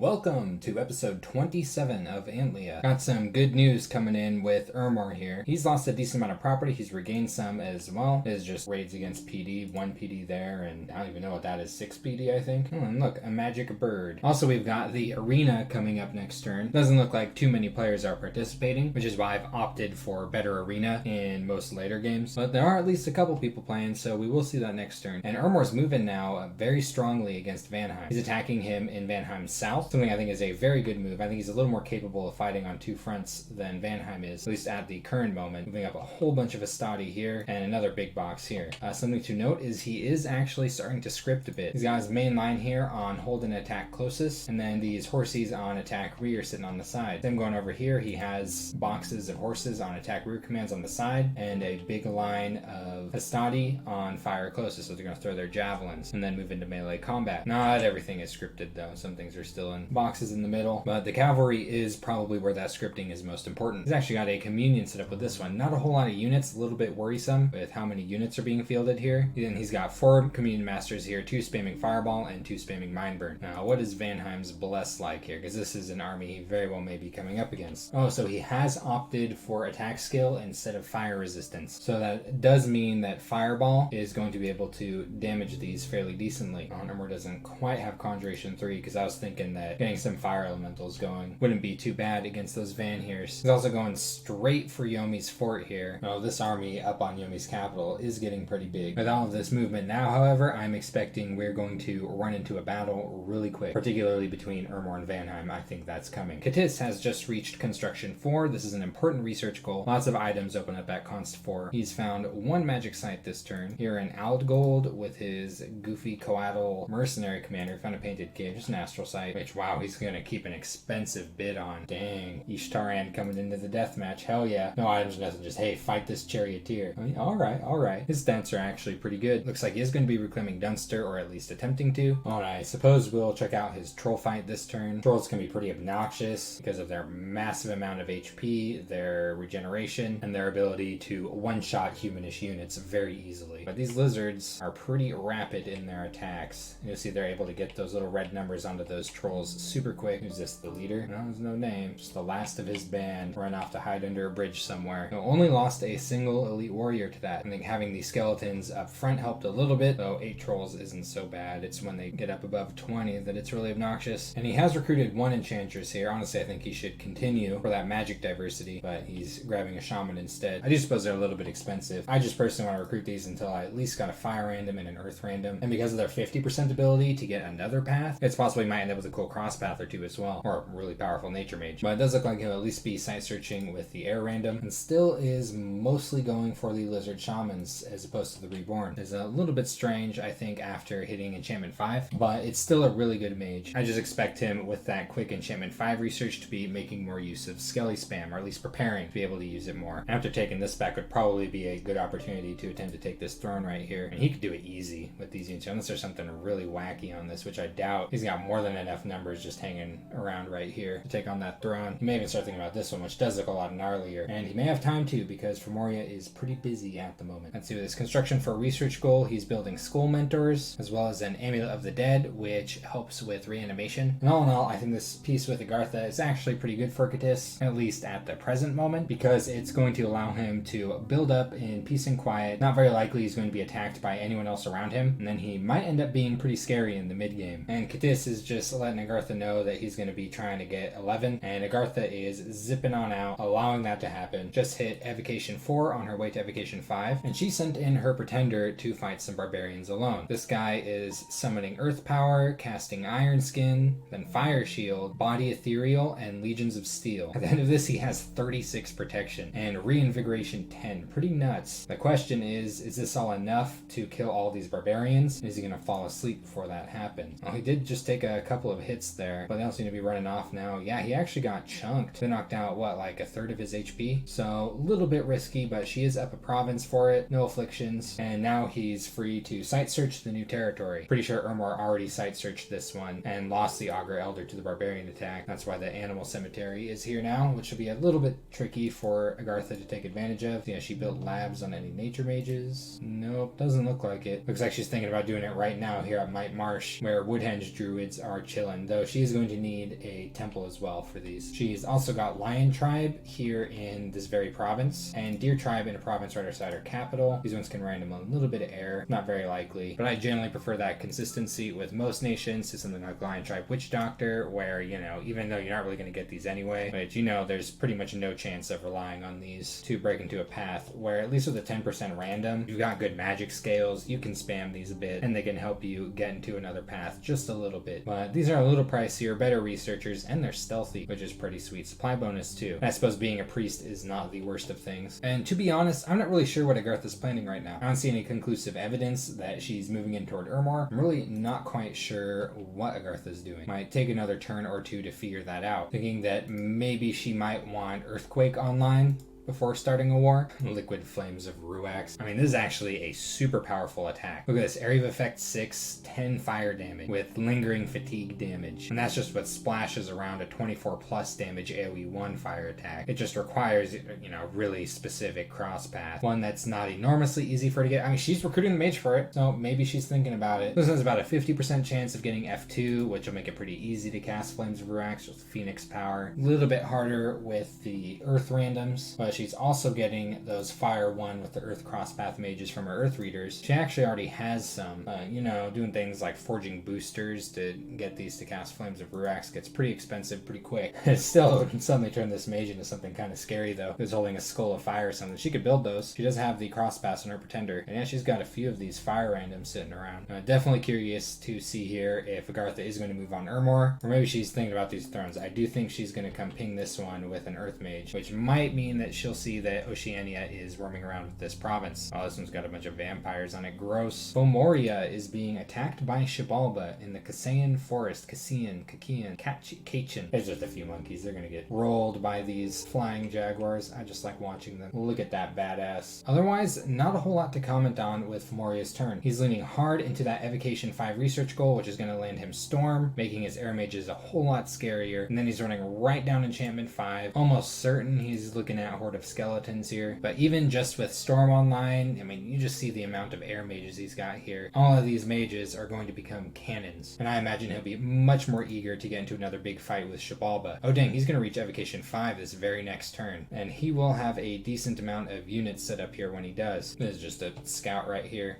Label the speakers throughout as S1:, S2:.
S1: welcome to episode 27 of Antlia. Got some good news coming in with Ermor here. He's lost a decent amount of property, he's regained some as well. It is just raids against PD, 1 PD there, and I don't even know what that is, 6 PD I think. Oh, and look, a magic bird. Also, we've got the arena coming up next turn. Doesn't look like too many players are participating, which is why I've opted for better arena in most later games. But there are at least a couple people playing, so we will see that next turn. And Ermor's moving now very strongly against Vanheim. He's attacking him in Vanheim's south, something I think is a very good move. I think he's a little more capable of fighting on two fronts than Vanheim is, at least at the current moment. Moving up a whole bunch of Astadi here and another big box here. Something to note is he is actually starting to script a bit. He's got his main line here on hold and attack closest, and then these horses on attack rear sitting on the side. Then going over here, he has boxes of horses on attack rear commands on the side, and a big line of Astadi on fire closest, so they're going to throw their javelins and then move into melee combat. Not everything is scripted though. Some things are still in boxes in the middle, but the cavalry is probably where that scripting is most important. He's actually got a communion set up with this one. Not a whole lot of units, a little bit worrisome with how many units are being fielded here. Then he's got 4 communion masters here, 2 spamming fireball and 2 spamming mind burn. Now, what is Vanheim's bless like here? Because this is an army he very well may be coming up against. Oh, so he has opted for attack skill instead of fire resistance. So that does mean that fireball is going to be able to damage these fairly decently. Armor doesn't quite have Conjuration 3 because I was thinking that getting some fire elementals going wouldn't be too bad against those Vanheers. He's also going straight for Yomi's fort here. Oh, this army up on Yomi's capital is getting pretty big. With all of this movement now, however, I'm expecting we're going to run into a battle really quick, particularly between Ermor and Vanheim. I think that's coming. Katis has just reached construction 4. This is an important research goal. Lots of items open up at Const 4. He's found 1 magic site this turn. Here in Aldgold with his goofy Coatl mercenary commander. Found a painted cave, just an astral site, which, wow, he's gonna keep an expensive bid on. Dang. Ishtaran coming into the deathmatch. Hell yeah. No items, nothing. Just, hey, fight this charioteer. I mean, alright. His stats are actually pretty good. Looks like he is going to be reclaiming Dunster, or at least attempting to. Oh, and I suppose we'll check out his troll fight this turn. Trolls can be pretty obnoxious because of their massive amount of HP, their regeneration, and their ability to one-shot humanish units very easily. But these lizards are pretty rapid in their attacks. You'll see they're able to get those little red numbers onto those trolls super quick. Who's this, the leader? No, there's no name. Just the last of his band. Run off to hide under a bridge somewhere. He only lost a single elite warrior to that. I think having these skeletons up front helped a little bit, though 8 trolls isn't so bad. It's when they get up above 20 that it's really obnoxious. And he has recruited 1 enchantress here. Honestly, I think he should continue for that magic diversity, but he's grabbing a shaman instead. I do suppose they're a little bit expensive. I just personally want to recruit these until I at least got a fire random and an earth random. And because of their 50% ability to get another path, it's possible he might end up with a cool cross path or 2 as well, or a really powerful nature mage. But it does look like he'll at least be site searching with the air random, and still is mostly going for the lizard shamans as opposed to the reborn. It's a little bit strange, I think, after hitting enchantment 5, but it's still a really good mage. I just expect him with that quick enchantment 5 research to be making more use of skelly spam, or at least preparing to be able to use it more. After taking this back would probably be a good opportunity to attempt to take this throne right here, and he could do it easy with these units unless there's something really wacky on this, which I doubt. He's got more than enough numbers just hanging around right here to take on that throne. He may even start thinking about this one, which does look a lot gnarlier, and he may have time to because Femoria is pretty busy at the moment. Let's see, with his construction for a research goal, he's building school mentors as well as an amulet of the dead, which helps with reanimation. And all in all, I think this piece with Agartha is actually pretty good for Katis, at least at the present moment, because it's going to allow him to build up in peace and quiet. Not very likely he's going to be attacked by anyone else around him, and then he might end up being pretty scary in the mid game. And Katis is just letting Agartha know that he's going to be trying to get 11, and Agartha is zipping on out, allowing that to happen. Just hit Evocation 4 on her way to Evocation 5, and she sent in her pretender to fight some barbarians alone. This guy is summoning Earth Power, casting Iron Skin, then Fire Shield, Body Ethereal, and Legions of Steel. At the end of this, he has 36 protection and Reinvigoration 10. Pretty nuts. The question is this all enough to kill all these barbarians? Is he going to fall asleep before that happens? Well, he did just take a couple of hits there, but they all seem to be running off now. Yeah, he actually got chunked. They knocked out, what, like a third of his HP? So, a little bit risky, but she is up a province for it. No afflictions. And now he's free to site search the new territory. Pretty sure Ermor already site searched this one and lost the Augur Elder to the barbarian attack. That's why the animal cemetery is here now, which will be a little bit tricky for Agartha to take advantage of. Yeah, she built labs on any nature mages. Nope, doesn't look like it. Looks like she's thinking about doing it right now here at Might Marsh, where Woodhenge druids are chilling. though she is going to need a temple as well for these. She's also got Lion Tribe here in this very province, and Deer Tribe in a province right outside her capital. These ones can random a little bit of air, not very likely, but I generally prefer that consistency with most nations to something like Lion Tribe Witch Doctor, where, you know, even though you're not really going to get these anyway, but you know there's pretty much no chance of relying on these to break into a path, where at least with a 10% random, you've got good magic scales, you can spam these a bit, and they can help you get into another path just a little bit. But these are a little pricier, better researchers, and they're stealthy, which is pretty sweet. Supply bonus too. And I suppose being a priest is not the worst of things. And to be honest, I'm not really sure what Agartha's planning right now. I don't see any conclusive evidence that she's moving in toward Urmor. I'm really not quite sure what Agartha's doing. Might take another turn or two to figure that out. Thinking that maybe she might want Earthquake online before starting a war. Liquid Flames of Ruax. I mean, this is actually a super powerful attack. Look at this. Area of Effect 6, 10 fire damage with lingering fatigue damage. And that's just what splashes around a 24 plus damage AoE 1 fire attack. It just requires, you know, really specific cross path. One that's not enormously easy for her to get. I mean, she's recruiting the mage for it, so maybe she's thinking about it. This one's about a 50% chance of getting F2, which will make it pretty easy to cast Flames of Ruax with Phoenix power. A little bit harder with the Earth randoms, but she's also getting those Fire 1 with the Earth Crosspath mages from her Earth readers. She actually already has some, you know, doing things like forging boosters to get these to cast Flames of Ruax gets pretty expensive pretty quick. It still suddenly turned this mage into something kind of scary though. Who's holding a Skull of Fire or something. She could build those. She does have the Crosspaths on her Pretender, and yeah, she's got a few of these Fire randoms sitting around. Definitely curious to see here if Agartha is going to move on Urmor, or maybe she's thinking about these thrones. I do think she's going to come ping this one with an Earth Mage, which might mean that she'll see that Oceania is roaming around with this province. Oh, this one's got a bunch of vampires on it. Gross. Fomoria is being attacked by Xibalba in the Kasayan Forest. Kakian. Kachin. There's just a few monkeys. They're gonna get rolled by these flying jaguars. I just like watching them. Look at that badass. Otherwise, not a whole lot to comment on with Fomoria's turn. He's leaning hard into that Evocation 5 research goal, which is gonna land him Storm, making his air mages a whole lot scarier. And then he's running right down Enchantment 5. Almost certain he's looking at Horde of Skeletons here. But even just with Storm online, I mean, you just see the amount of air mages he's got here. All of these mages are going to become cannons. And I imagine he'll be much more eager to get into another big fight with Xibalba. Oh dang, he's going to reach Evocation 5 this very next turn. And he will have a decent amount of units set up here when he does. This is just a scout right here.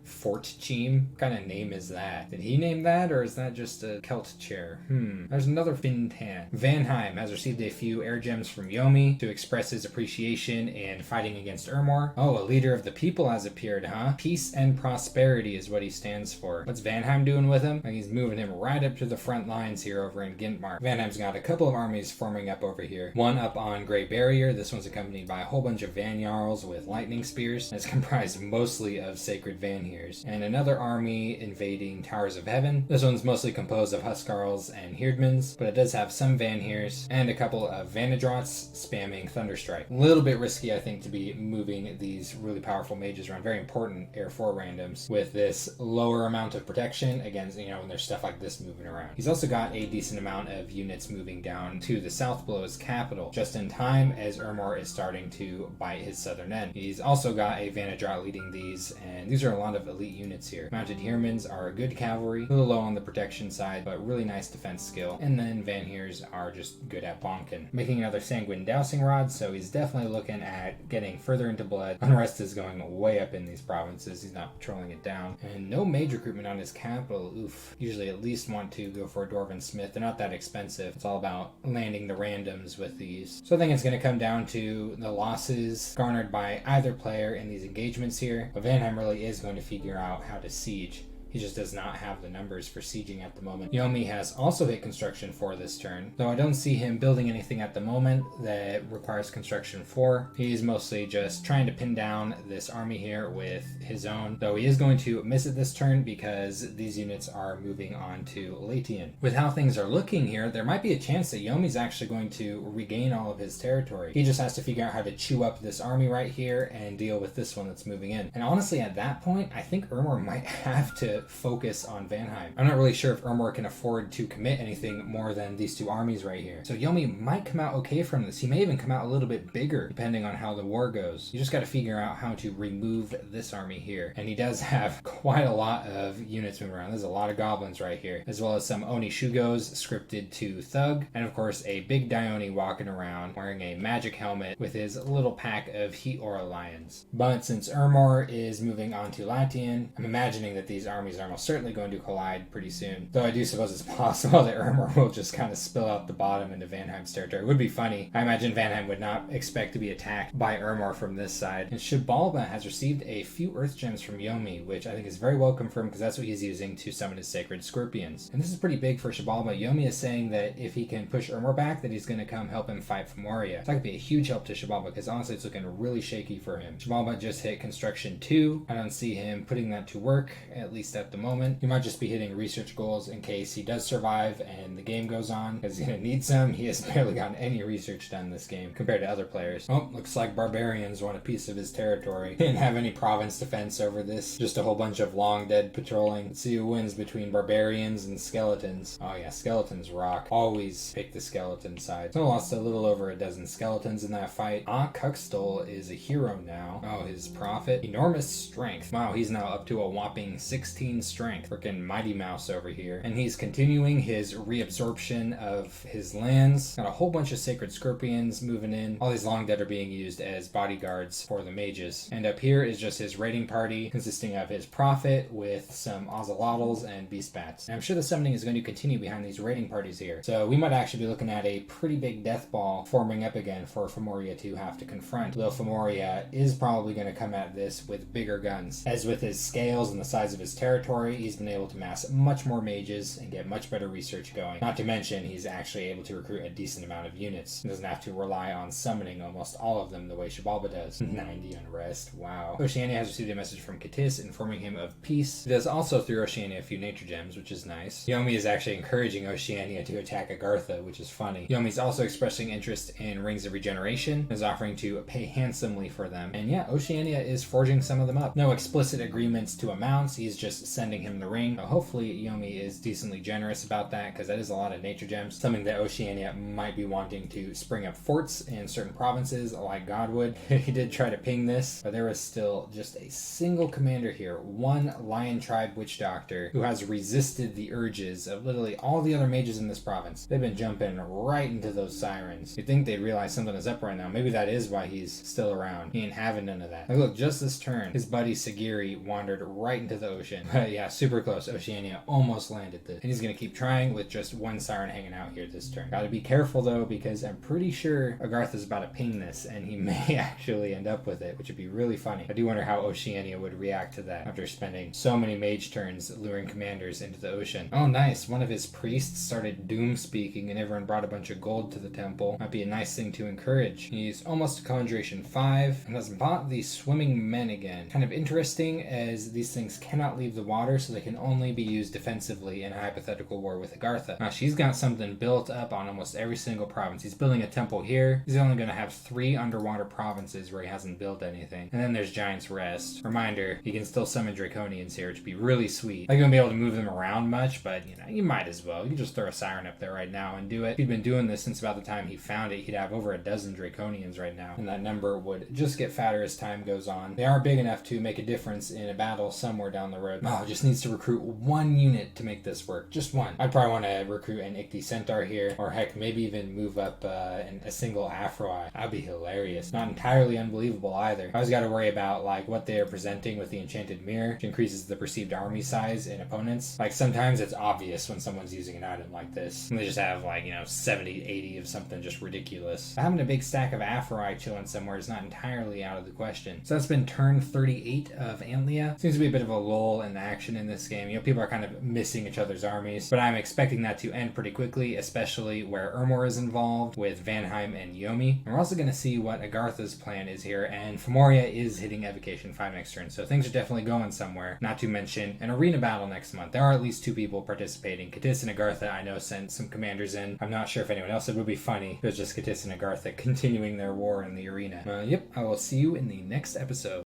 S1: Fort Cheem? What kind of name is that? Did he name that, or is that just a Celt chair? There's another Fintan. Vanheim has received a few air gems from Yomi to express his appreciation in fighting against Urmor. Oh, a leader of the people has appeared, huh? Peace and prosperity is what he stands for. What's Vanheim doing with him? Like, he's moving him right up to the front lines here over in Gintmark. Vanheim's got a couple of armies forming up over here. One up on Grey Barrier. This one's accompanied by a whole bunch of Van Jarls with lightning spears. It's comprised mostly of Sacred Vanheers. And another army invading Towers of Heaven. This one's mostly composed of Huskarls and Heirdmans, but it does have some Vanheers and a couple of Vanadrots spamming Thunderstrike. A little bit risky, I think, to be moving these really powerful mages around. Very important Air 4 randoms with this lower amount of protection against, you know, when there's stuff like this moving around. He's also got a decent amount of units moving down to the south below his capital, just in time as Urmor is starting to bite his southern end. He's also got a Vanadrot leading these, and these are a lot of elite units here. Mounted Heermans are good cavalry, a little low on the protection side, but really nice defense skill. And then Vanheers are just good at bonking. Making another Sanguine Dousing Rod, so he's definitely looking at getting further into blood. Unrest is going way up in these provinces. He's not patrolling it down. And no mage recruitment on his capital. Oof. Usually at least want to go for a Dwarven Smith. They're not that expensive. It's all about landing the randoms with these. So I think it's going to come down to the losses garnered by either player in these engagements here. But Vanheim really is going to figure out how to siege. He just does not have the numbers for sieging at the moment. Yomi has also hit construction 4 this turn, though I don't see him building anything at the moment that requires construction 4. He's mostly just trying to pin down this army here with his own, though he is going to miss it this turn because these units are moving on to Latian. With how things are looking here, there might be a chance that Yomi's actually going to regain all of his territory. He just has to figure out how to chew up this army right here and deal with this one that's moving in. And honestly, at that point, I think Urmor might have to focus on Vanheim. I'm not really sure if Ermor can afford to commit anything more than these two armies right here. So Yomi might come out okay from this. He may even come out a little bit bigger depending on how the war goes. You just got to figure out how to remove this army here. And he does have quite a lot of units moving around. There's a lot of goblins right here, as well as some Oni Shugos scripted to Thug, and of course a big Dione walking around wearing a magic helmet with his little pack of Heat Aura lions. But since Ermor is moving on to Latian, I'm imagining that these armies are most certainly going to collide pretty soon. Though I do suppose it's possible that Ermor will just kind of spill out the bottom into Vanheim's territory. It would be funny. I imagine Vanheim would not expect to be attacked by Ermor from this side. And Xibalba has received a few Earth Gems from Yomi, which I think is very welcome for him because that's what he's using to summon his Sacred Scorpions. And this is pretty big for Xibalba. Yomi is saying that if he can push Ermor back, that he's going to come help him fight Femoria. So that could be a huge help to Xibalba because honestly it's looking really shaky for him. Xibalba just hit Construction 2. I don't see him putting that to work, at least at the moment. He might just be hitting research goals in case he does survive and the game goes on, because he's going to need some. He has barely gotten any research done this game compared to other players. Oh, looks like barbarians want a piece of his territory. He didn't have any province defense over this. Just a whole bunch of long dead patrolling. Let's see who wins between barbarians and skeletons. Oh yeah, skeletons rock. Always pick the skeleton side. So lost a little over a dozen skeletons in that fight. Cuxtol is a hero now. Oh, his prophet. Enormous strength. Wow, he's now up to a whopping 16 strength. Freaking Mighty Mouse over here. And he's continuing his reabsorption of his lands. Got a whole bunch of Sacred Scorpions moving in. All these long dead are being used as bodyguards for the mages. And up here is just his raiding party, consisting of his prophet with some Ocelotls and Beast Bats. And I'm sure the summoning is going to continue behind these raiding parties here. So we might actually be looking at a pretty big death ball forming up again for Femoria to have to confront. Though Femoria is probably going to come at this with bigger guns. As with his scales and the size of his territory, he's been able to mass much more mages and get much better research going. Not to mention, he's actually able to recruit a decent amount of units. He doesn't have to rely on summoning almost all of them the way Xibalba does. 90 unrest, wow. Oceania has received a message from Katis informing him of peace. He does also throw Oceania a few nature gems, which is nice. Yomi is actually encouraging Oceania to attack Agartha, which is funny. Yomi's also expressing interest in Rings of Regeneration, is offering to pay handsomely for them. And yeah, Oceania is forging some of them up. No explicit agreements to amounts, he's just sending him the ring. Hopefully Yomi is decently generous about that, because that is a lot of nature gems. Something that Oceania might be wanting to spring up forts in certain provinces like Godwood. He did try to ping this, but there was still just a single commander here, one Lion Tribe Witch Doctor, who has resisted the urges of literally all the other mages in this province. They've been jumping right into those sirens. You'd think they'd realize something is up right now. Maybe that is why he's still around. He ain't having none of that. Like, look, just this turn, his buddy Sagiri wandered right into the ocean. But yeah, super close. Oceania almost landed this. And he's gonna keep trying with just one siren hanging out here this turn. Gotta be careful though, because I'm pretty sure Agartha's about to ping this, and he may actually end up with it, which would be really funny. I do wonder how Oceania would react to that after spending so many mage turns luring commanders into the ocean. Oh nice, one of his priests started doom speaking and everyone brought a bunch of gold to the temple. Might be a nice thing to encourage. He's almost to Conjuration 5 and has bought the Swimming Men again. Kind of interesting, as these things cannot leave the water, so they can only be used defensively in a hypothetical war with Agartha. Now she's got something built up on almost every single province. He's building a temple here. He's only going to have 3 underwater provinces where he hasn't built anything. And then there's Giant's Rest. Reminder, he can still summon Draconians here, which would be really sweet. Not going to be able to move them around much, but you know, you might as well. You can just throw a siren up there right now and do it. If he'd been doing this since about the time he found it, he'd have over a dozen Draconians right now. And that number would just get fatter as time goes on. They are big enough to make a difference in a battle somewhere down the road. Oh, just needs to recruit 1 unit to make this work. Just 1. I'd probably want to recruit an Ichthys Centaur here, or heck, maybe even move up a single Afroi. That'd be hilarious. Not entirely unbelievable either. I always got to worry about like what they are presenting with the Enchanted Mirror, which increases the perceived army size in opponents. Like sometimes it's obvious when someone's using an item like this, and they just have like, you know, 70, 80 of something just ridiculous. Having a big stack of Afroi chilling somewhere is not entirely out of the question. So that's been turn 38 of Antlia. Seems to be a bit of a lull in the action in this game. You know, people are kind of missing each other's armies, but I'm expecting that to end pretty quickly, especially where Ermor is involved with Vanheim and Yomi. And we're also going to see what Agartha's plan is here, and Femoria is hitting Evocation 5 next turn, so things are definitely going somewhere. Not to mention an arena battle next month. There are at least 2 people participating. Katis and Agartha, I know, sent some commanders in. I'm not sure if anyone else. It would be funny if it was just Katis and Agartha continuing their war in the arena. Yep, I will see you in the next episode.